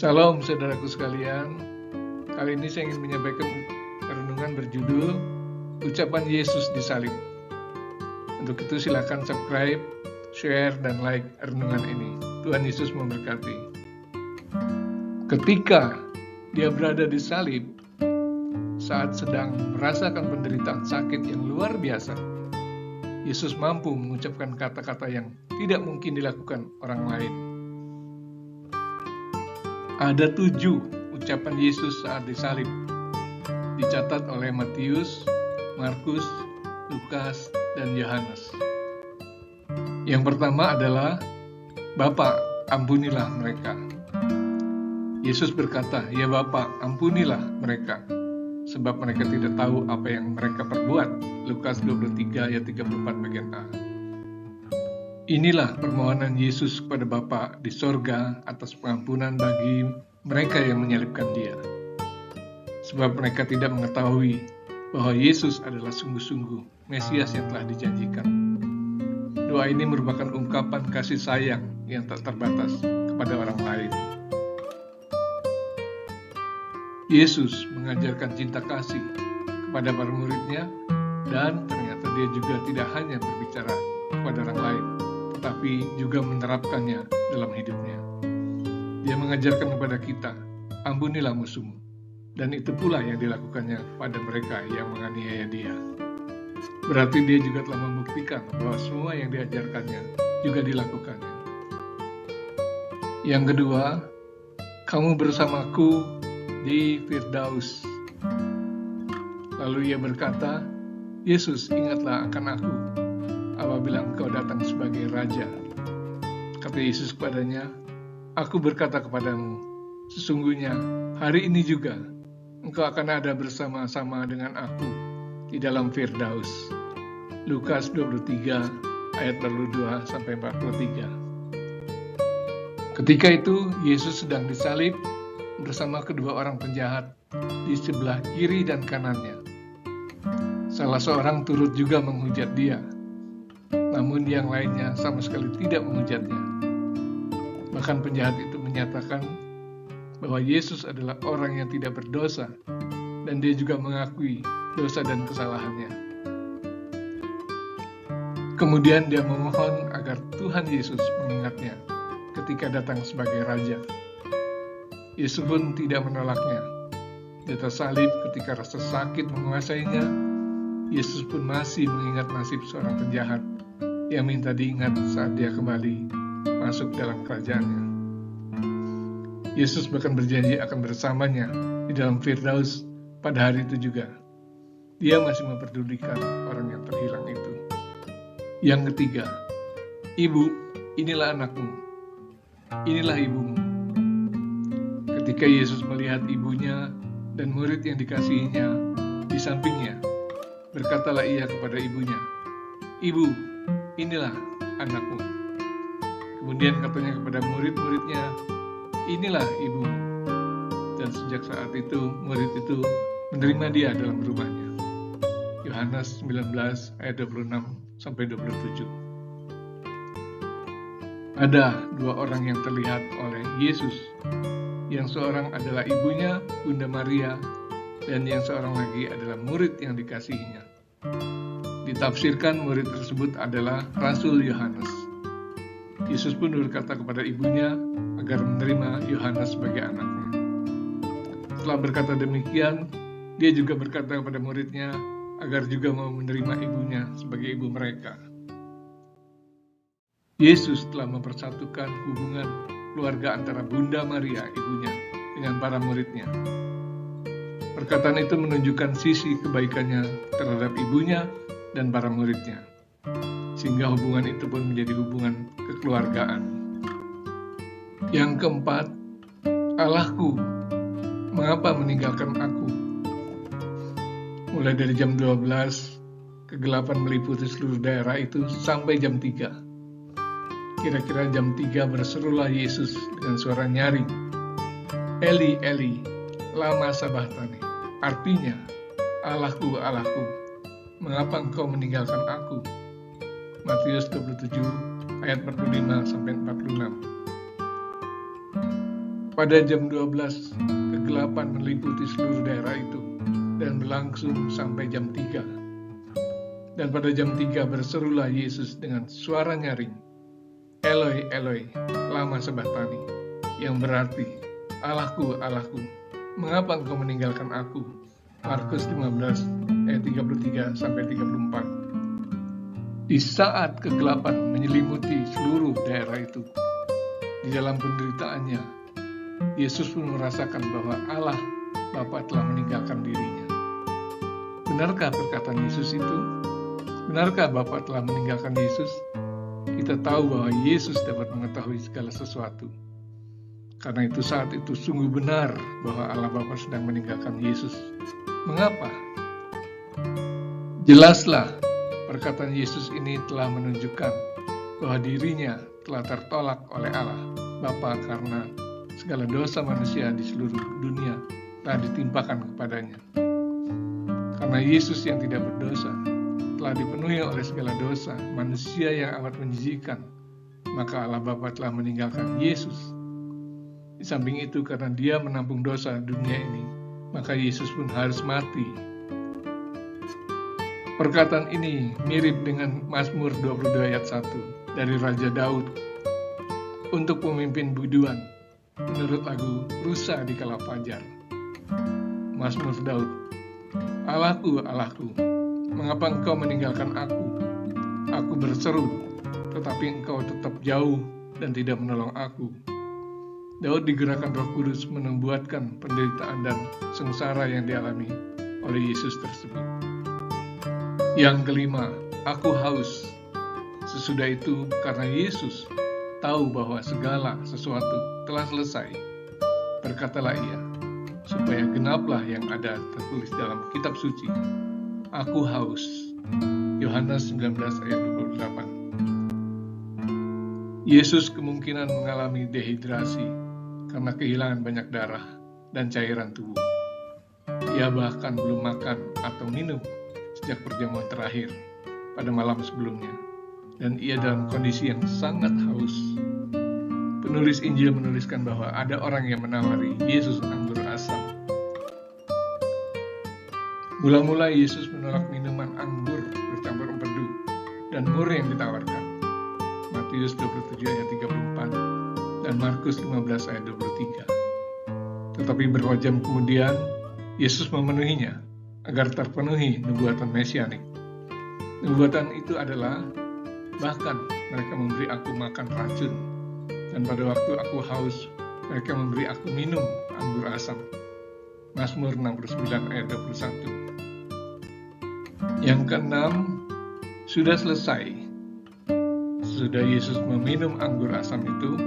Salam saudaraku sekalian. Kali ini saya ingin menyampaikan renungan berjudul Ucapan Yesus disalib. Untuk itu silakan subscribe, share, dan like renungan ini. Tuhan Yesus memberkati. Ketika dia berada di salib, saat sedang merasakan penderitaan sakit yang luar biasa, Yesus mampu mengucapkan kata-kata yang tidak mungkin dilakukan orang lain. Ada 7 ucapan Yesus saat disalib, dicatat oleh Matius, Markus, Lukas, dan Yohanes. Yang pertama adalah, Bapa, ampunilah mereka. Yesus berkata, ya Bapa, ampunilah mereka, sebab mereka tidak tahu apa yang mereka perbuat. Lukas 23 ayat 34 bagian A. Inilah permohonan Yesus kepada Bapa di sorga atas pengampunan bagi mereka yang menyalibkan dia. Sebab mereka tidak mengetahui bahwa Yesus adalah sungguh-sungguh Mesias yang telah dijanjikan. Doa ini merupakan ungkapan kasih sayang yang tak terbatas kepada orang lain. Yesus mengajarkan cinta kasih kepada para muridnya, dan ternyata dia juga tidak hanya berbicara kepada orang lain, tetapi juga menerapkannya dalam hidupnya. Dia mengajarkan kepada kita, ampunilah musuhmu, dan itu pula yang dilakukannya pada mereka yang menganiaya dia. Berarti dia juga telah membuktikan bahwa semua yang diajarkannya juga dilakukannya. Yang kedua, kamu bersamaku di Firdaus. Lalu ia berkata, Yesus, ingatlah akan aku apabila engkau datang sebagai Raja. Kata Yesus kepadanya, aku berkata kepadamu, sesungguhnya hari ini juga engkau akan ada bersama-sama dengan aku di dalam Firdaus. Lukas 23 ayat 42-43. Ketika itu Yesus sedang disalib bersama kedua orang penjahat di sebelah kiri dan kanannya. Salah seorang turut juga menghujat dia, namun yang lainnya sama sekali tidak menghujatnya. Bahkan penjahat itu menyatakan bahwa Yesus adalah orang yang tidak berdosa, dan dia juga mengakui dosa dan kesalahannya. Kemudian dia memohon agar Tuhan Yesus mengingatnya ketika datang sebagai Raja. Yesus pun tidak menolaknya. Di atas salib ketika rasa sakit menguasainya, Yesus pun masih mengingat nasib seorang penjahat yang minta diingat saat dia kembali masuk dalam kerajaannya. Yesus bahkan berjanji akan bersamanya di dalam Firdaus pada hari itu juga. Dia masih memperdulikan orang yang terhilang itu. Yang ketiga, Ibu, inilah anakmu, inilah ibumu. Ketika Yesus melihat ibunya dan murid yang dikasihinya di sampingnya, berkatalah ia kepada ibunya, Ibu, inilah anakmu. Kemudian katanya kepada murid-muridnya, inilah ibumu. Dan sejak saat itu, murid itu menerima dia dalam rumahnya. Yohanes 19 ayat 26-27. Ada 2 orang yang terlihat oleh Yesus. Yang seorang adalah ibunya, Bunda Maria, dan yang seorang lagi adalah murid yang dikasihinya. Ditafsirkan murid tersebut adalah Rasul Yohanes. Yesus pun berkata kepada ibunya agar menerima Yohanes sebagai anaknya. Setelah berkata demikian, dia juga berkata kepada muridnya agar juga mau menerima ibunya sebagai ibu mereka. Yesus telah mempersatukan hubungan keluarga antara Bunda Maria, ibunya, dengan para muridnya. Perkataan itu menunjukkan sisi kebaikannya terhadap ibunya dan para muridnya, sehingga hubungan itu pun menjadi hubungan kekeluargaan. Yang keempat, Allahku, mengapa meninggalkan aku? Mulai dari jam 12, kegelapan meliputi seluruh daerah itu sampai jam 3. Kira-kira jam 3 berserulah Yesus dengan suara nyaring, Eli, Eli, lama sabachthani. Artinya, Allahku, Allahku, mengapa engkau meninggalkan aku? Matius 27 ayat 45-46. Pada jam 12, kegelapan meliputi seluruh daerah itu dan berlangsung sampai jam 3. Dan pada jam 3 berserulah Yesus dengan suara nyaring, Eloi, Eloi, lama sabachthani, yang berarti, Allahku, Allahku, mengapa engkau meninggalkan aku? Markus 15 ayat 33 sampai 34. Di saat kegelapan menyelimuti seluruh daerah itu, di dalam penderitaannya, Yesus pun merasakan bahwa Allah Bapa telah meninggalkan dirinya. Benarkah perkataan Yesus itu? Benarkah Bapa telah meninggalkan Yesus? Kita tahu bahwa Yesus dapat mengetahui segala sesuatu. Karena itu saat itu sungguh benar bahwa Allah Bapa sedang meninggalkan Yesus. Mengapa? Jelaslah, perkataan Yesus ini telah menunjukkan bahwa dirinya telah tertolak oleh Allah Bapa karena segala dosa manusia di seluruh dunia telah ditimpakan kepadanya. Karena Yesus yang tidak berdosa telah dipenuhi oleh segala dosa manusia yang amat menjijikkan, maka Allah Bapa telah meninggalkan Yesus. Di samping itu, karena Dia menampung dosa dunia ini, maka Yesus pun harus mati. Perkataan ini mirip dengan Mazmur 22 ayat 1 dari Raja Daud untuk pemimpin biduan menurut lagu Rusa di Kala Fajar. Mazmur Daud, Allahku, Allahku, mengapa engkau meninggalkan aku? Aku berseru, tetapi engkau tetap jauh dan tidak menolong aku. Daud digerakkan Roh Kudus membuatkan penderitaan dan sengsara yang dialami oleh Yesus tersebut. Yang kelima, aku haus. Sesudah itu, karena Yesus tahu bahwa segala sesuatu telah selesai, berkatalah ia, supaya genaplah yang ada tertulis dalam kitab suci, aku haus. Yohanes 19 ayat 28. Yesus kemungkinan mengalami dehidrasi karena kehilangan banyak darah dan cairan tubuh. Ia bahkan belum makan atau minum sejak perjamuan terakhir pada malam sebelumnya, dan ia dalam kondisi yang sangat haus. Penulis Injil menuliskan bahwa ada orang yang menawari Yesus anggur asam. Mula-mula Yesus menolak minuman anggur bercampur empedu dan mur yang ditawarkan. Matius 27 ayat 34 dan Markus 15 ayat 23. Tetapi beberapa jam kemudian, Yesus memenuhinya agar terpenuhi nubuatan mesianik. Nubuatan itu adalah, bahkan mereka memberi aku makan racun, dan pada waktu aku haus, mereka memberi aku minum anggur asam. Mazmur 69 ayat 21. Yang keenam, sudah selesai. Sesudah Yesus meminum anggur asam itu,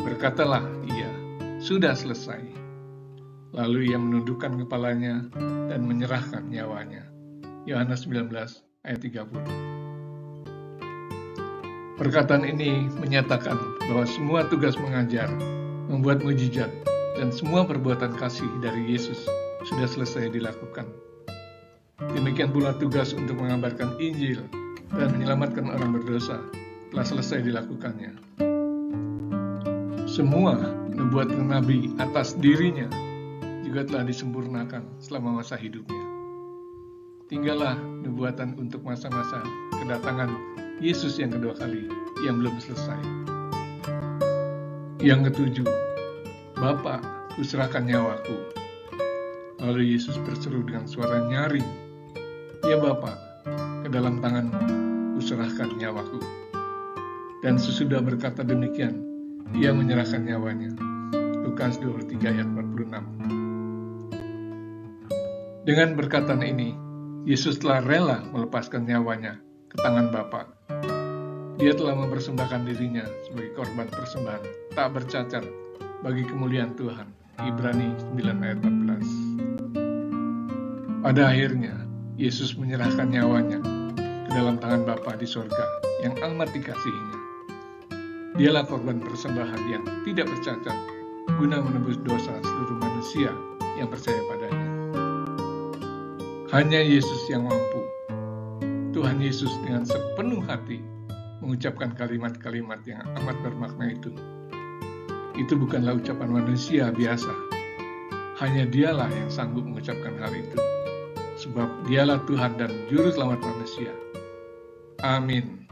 berkatalah ia, sudah selesai. Lalu ia menundukkan kepalanya dan menyerahkan nyawanya. Yohanes 19 ayat 30. Perkataan ini menyatakan bahwa semua tugas mengajar, membuat mujizat, dan semua perbuatan kasih dari Yesus sudah selesai dilakukan. Demikian pula tugas untuk mengabarkan Injil dan menyelamatkan orang berdosa telah selesai dilakukannya. Semua nubuatan Nabi atas dirinya juga telah disempurnakan selama masa hidupnya. Tinggallah nubuatan untuk masa-masa kedatangan Yesus yang kedua kali yang belum selesai. Yang ketujuh, Bapa, kuserahkan nyawaku. Lalu Yesus berseru dengan suara nyaring, ya Bapa, ke dalam tanganmu kuserahkan nyawaku. Dan sesudah berkata demikian, ia menyerahkan nyawanya. Lukas 23 ayat 46. Dengan perkataan ini, Yesus telah rela melepaskan nyawanya ke tangan Bapa. Dia telah mempersembahkan dirinya sebagai korban persembahan tak bercacat bagi kemuliaan Tuhan. Ibrani 9 ayat 14. Pada akhirnya, Yesus menyerahkan nyawanya ke dalam tangan Bapa di sorga yang amat dikasihinya. Dialah korban persembahan yang tidak bercacat guna menebus dosa seluruh manusia yang percaya padanya. Hanya Yesus yang mampu. Tuhan Yesus dengan sepenuh hati mengucapkan kalimat-kalimat yang amat bermakna itu. Itu bukanlah ucapan manusia biasa. Hanya Dialah yang sanggup mengucapkan hal itu, sebab Dialah Tuhan dan Juru Selamat manusia. Amin.